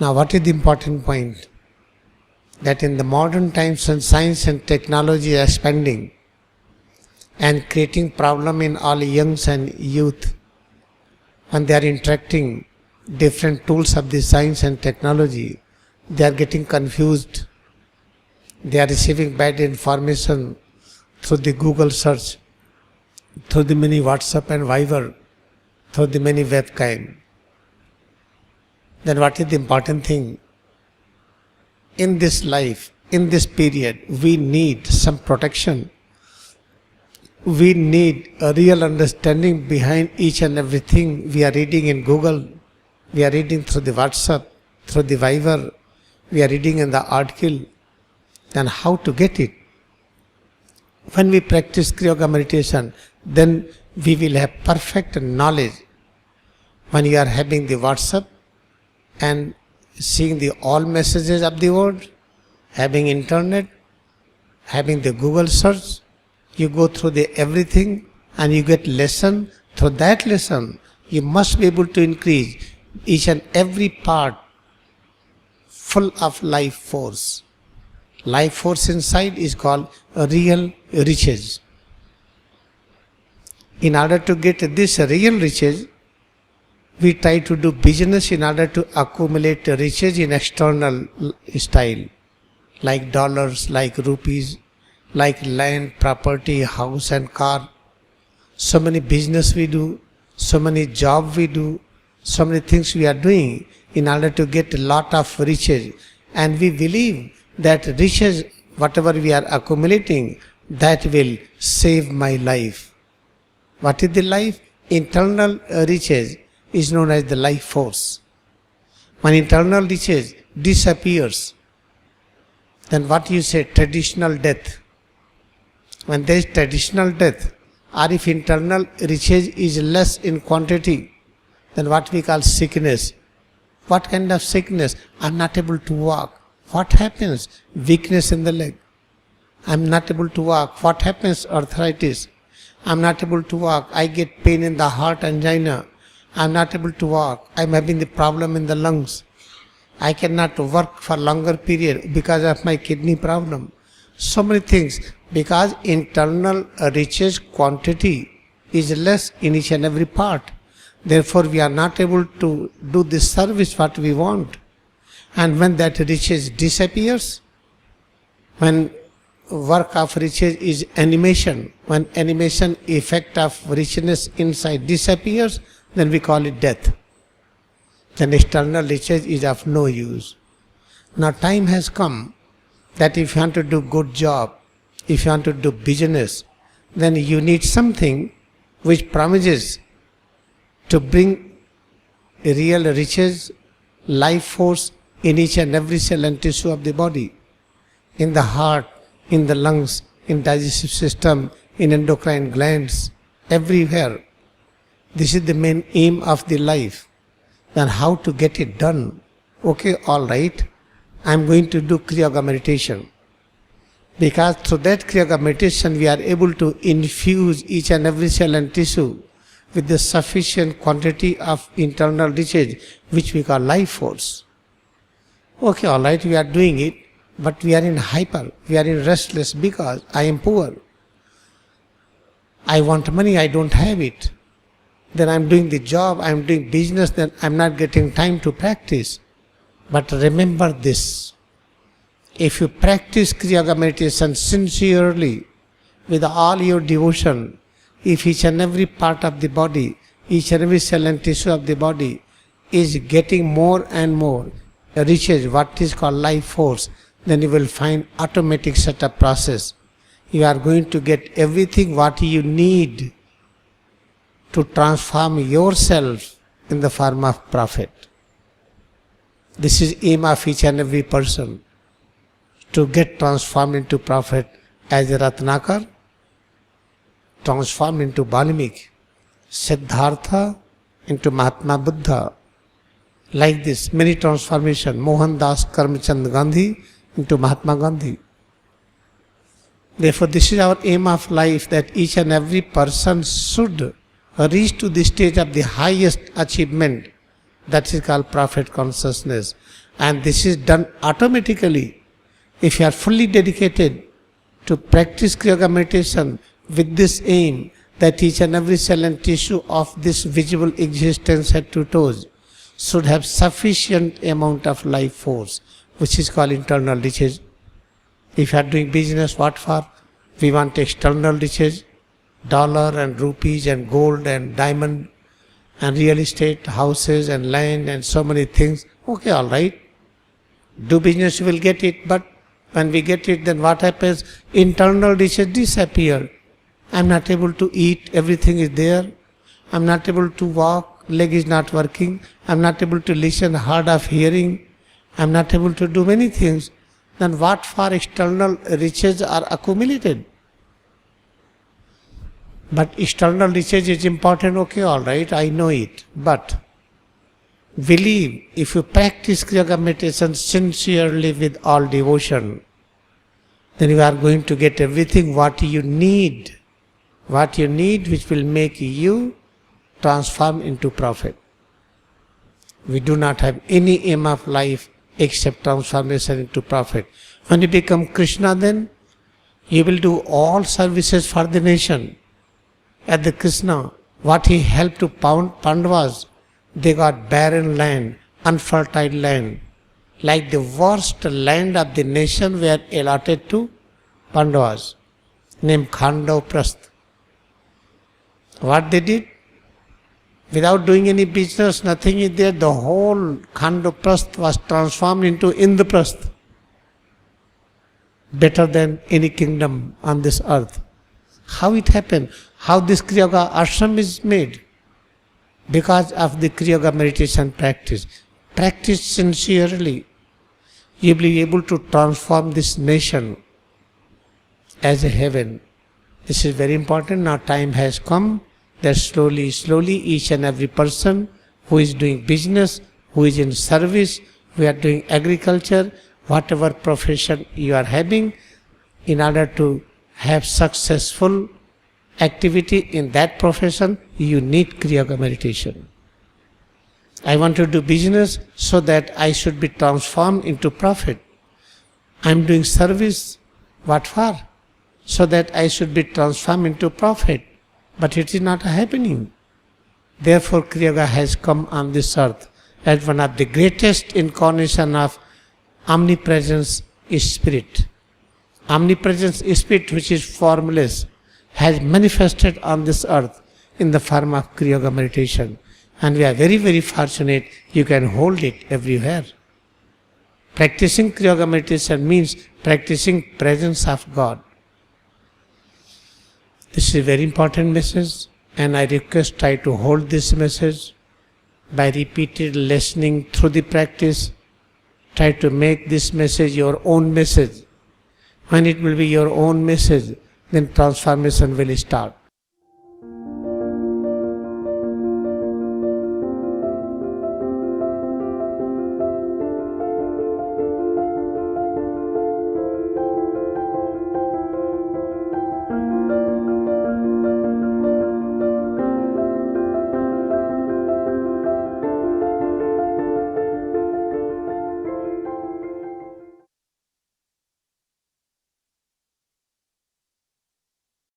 Now what is the important point? That in the modern times when science and technology are expanding and creating problem in all youngs and youth, when they are interacting different tools of the science and technology, they are getting confused. They are receiving bad information through the Google search, through the many WhatsApp and Viber, through the many webcam. Then what is the important thing? In this life, in this period, we need some protection. We need a real understanding behind each and everything we are reading in Google, we are reading through the WhatsApp, through the Viber, we are reading in the article, then how to get it. When we practice Kriya Yoga meditation, then we will have perfect knowledge. When you are having the WhatsApp and seeing the all messages of the world, having internet, having the Google search, you go through the everything and you get lesson. Through that lesson, you must be able to increase each and every part full of life force. Life force inside is called real riches. In order to get this real riches, we try to do business in order to accumulate riches in external style, like dollars, like rupees, like land, property, house and car. So many business we do, so many job we do, so many things we are doing in order to get a lot of riches. And we believe that riches, whatever we are accumulating, that will save my life. What is the life? Internal riches is known as the life force. When internal riches disappears, then what you say? Traditional death. When there is traditional death, or if internal riches is less in quantity, then what we call sickness. What kind of sickness? I am not able to walk. What happens? Weakness in the leg. I am not able to walk. What happens? Arthritis. I am not able to walk. I get pain in the heart, angina. I am not able to walk. I am having the problem in the lungs. I cannot work for longer period because of my kidney problem. So many things. Because internal riches quantity is less in each and every part. Therefore, we are not able to do the service what we want. And when that riches disappears, when work of riches is animation, when animation effect of richness inside disappears, then we call it death. Then external riches is of no use. Now time has come that if you want to do good job, if you want to do business, then you need something which promises to bring real riches, life force in each and every cell and tissue of the body, in the heart, in the lungs, in digestive system, in endocrine glands, everywhere. This is the main aim of the life. Then how to get it done? Okay, all right, I am going to do Kriya Yoga meditation. Because through that Kriya Yoga meditation, we are able to infuse each and every cell and tissue with the sufficient quantity of internal riches, which we call life force. Okay, all right, we are doing it, but we are in hyper, we are in restless because I am poor. I want money, I don't have it. Then I am doing the job, I am doing business, then I am not getting time to practice. But remember this. If you practice Kriya Yoga meditation sincerely, with all your devotion, if each and every part of the body, each and every cell and tissue of the body is getting more and more riches, what is called life force, then you will find automatic setup process. You are going to get everything what you need to transform yourself in the form of profit. This is aim of each and every person, to get transformed into prophet as a Ratnakar, transformed into Valmiki, Siddhartha into Mahatma Buddha. Like this, many transformation. Mohandas Karamchand Gandhi into Mahatma Gandhi. Therefore, this is our aim of life, that each and every person should reach to the stage of the highest achievement, that is called prophet consciousness. And this is done automatically. If you are fully dedicated to practice Kriya Yoga meditation with this aim that each and every cell and tissue of this visible existence head to toes should have sufficient amount of life force, which is called internal riches. If you are doing business, what for? We want external riches, dollar and rupees and gold and diamond and real estate, houses and land and so many things. Okay, all right. Do business, you will get it, but when we get it, then what happens? Internal riches disappear. I'm not able to eat, everything is there. I'm not able to walk, leg is not working. I'm not able to listen, hard of hearing. I'm not able to do many things. Then what for external riches are accumulated? But external riches is important, okay, all right, I know it. But believe, if you practice Kriya Yoga meditation sincerely with all devotion, then you are going to get everything what you need. What you need, which will make you transform into profit. We do not have any aim of life except transformation into profit. When you become Krishna, then you will do all services for the nation. At the Krishna, what he helped to Pandavas, they got barren land, unfertile land. Like the worst land of the nation were allotted to Pandavas, named Khandav-prastha. What they did? Without doing any business, nothing is there, the whole Khandav-prastha was transformed into Indraprastha. Better than any kingdom on this earth. How it happened? How this Kriya Yoga ashram is made? Because of the Kriya Yoga meditation practice. Practice sincerely. You will be able to transform this nation as a heaven. This is very important. Now time has come that slowly each and every person who is doing business, who is in service, who are doing agriculture, whatever profession you are having, in order to have successful activity in that profession, you need Kriya Yoga meditation. I want to do business so that I should be transformed into profit. I am doing service, what for? So that I should be transformed into profit. But it is not happening. Therefore Kriya Yoga has come on this earth as one of the greatest incarnation of omnipresence spirit. Omnipresence spirit, which is formless, has manifested on this earth in the form of Kriya Yoga meditation. And we are very, very fortunate you can hold it everywhere. Practicing Kriya Yoga meditation means practicing presence of God. This is a very important message, and I request try to hold this message by repeated listening through the practice. Try to make this message your own message. When it will be your own message, then transformation will start.